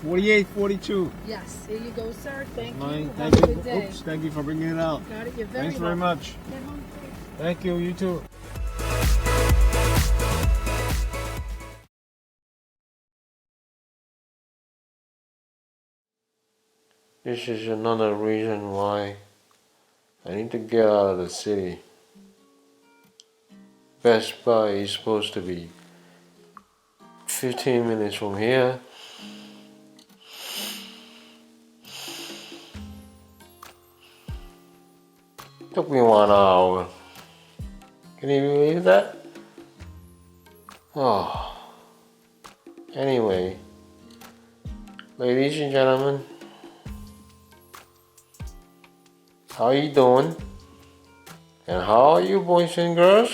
48, 42. Yes, here you go, sir. Thank you. Mine. Have Thank a you. good day. Oops, thank you for bringing it out. Got it. You're very Thanks very welcome. much. Get home safe. Thank you. You too. This is another reason why I need to get out of the city. Best Buy is supposed to be 15 minutes from here. Took me 1 hour. Can you believe that? Oh. Anyway, ladies and gentlemen, how you doing? And how are you, boys and girls?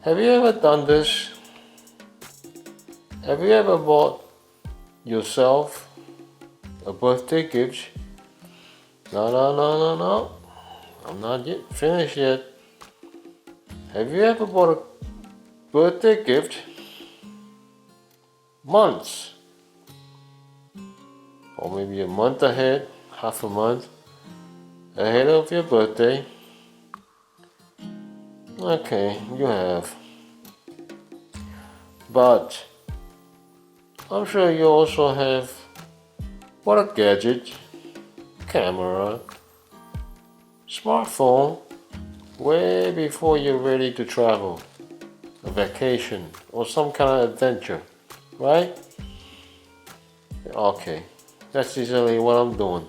Have you ever done this? Have you ever bought yourself a birthday gift? No. I'm not yet finished yet. Have you ever bought a birthday gift months, or maybe a month ahead, half a month ahead of your birthday? Okay, you have. But I'm sure you also have bought a gadget, camera, smartphone way before you're ready to travel, a vacation, or some kind of adventure, right? Okay, that's usually what I'm doing.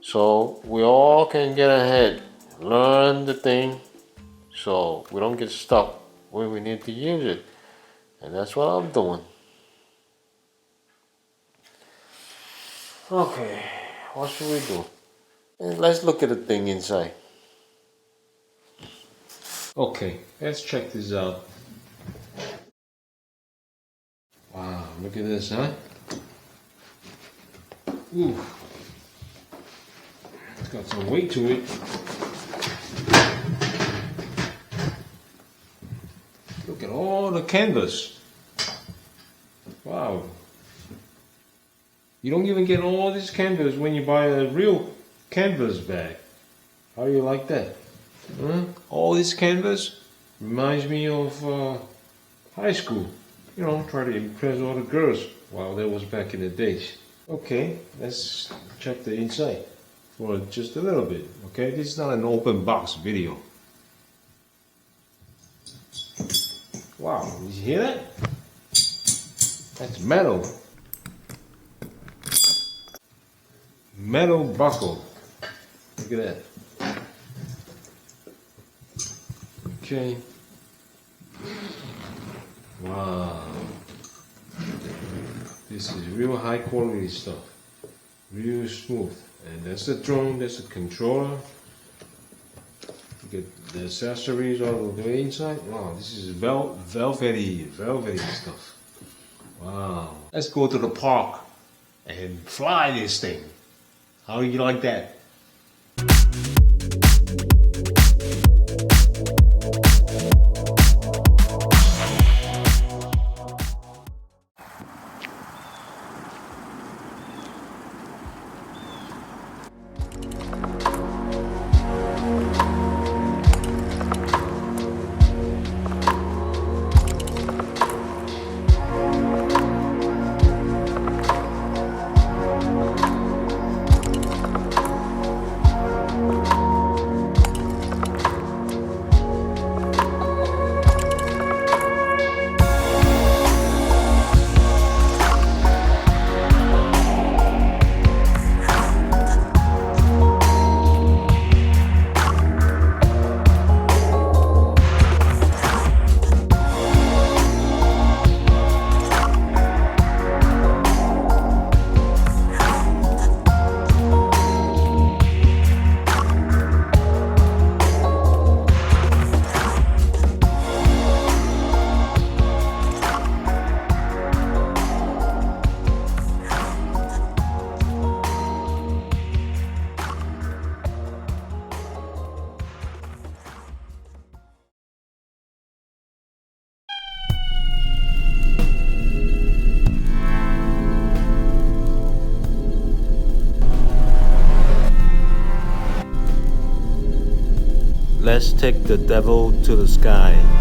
So we all can get ahead, learn the thing, so we don't get stuck when we need to use it. And that's what I'm doing. Okay, what should we do? Let's look at the thing inside. Okay, let's check this out. Wow, look at this, huh? Ooh. It's got some weight to it. Look at all the canvas. Wow. You don't even get all this canvas when you buy a real canvas bag. How do you like that? Huh? All this canvas reminds me of high school. You know, try to impress all the girls while that was back in the days. Okay, let's check the inside for just a little bit. Okay, this is not an open box video. Wow, did you hear that? That's metal. Metal buckle. Look at that. Okay. Wow. This is real high quality stuff. Real smooth. And that's the drone, that's the controller. You get the accessories all the way inside. Wow, this is velvety stuff. Wow. Let's go to the park and fly this thing. How do you like that? Let's take the devil to the sky.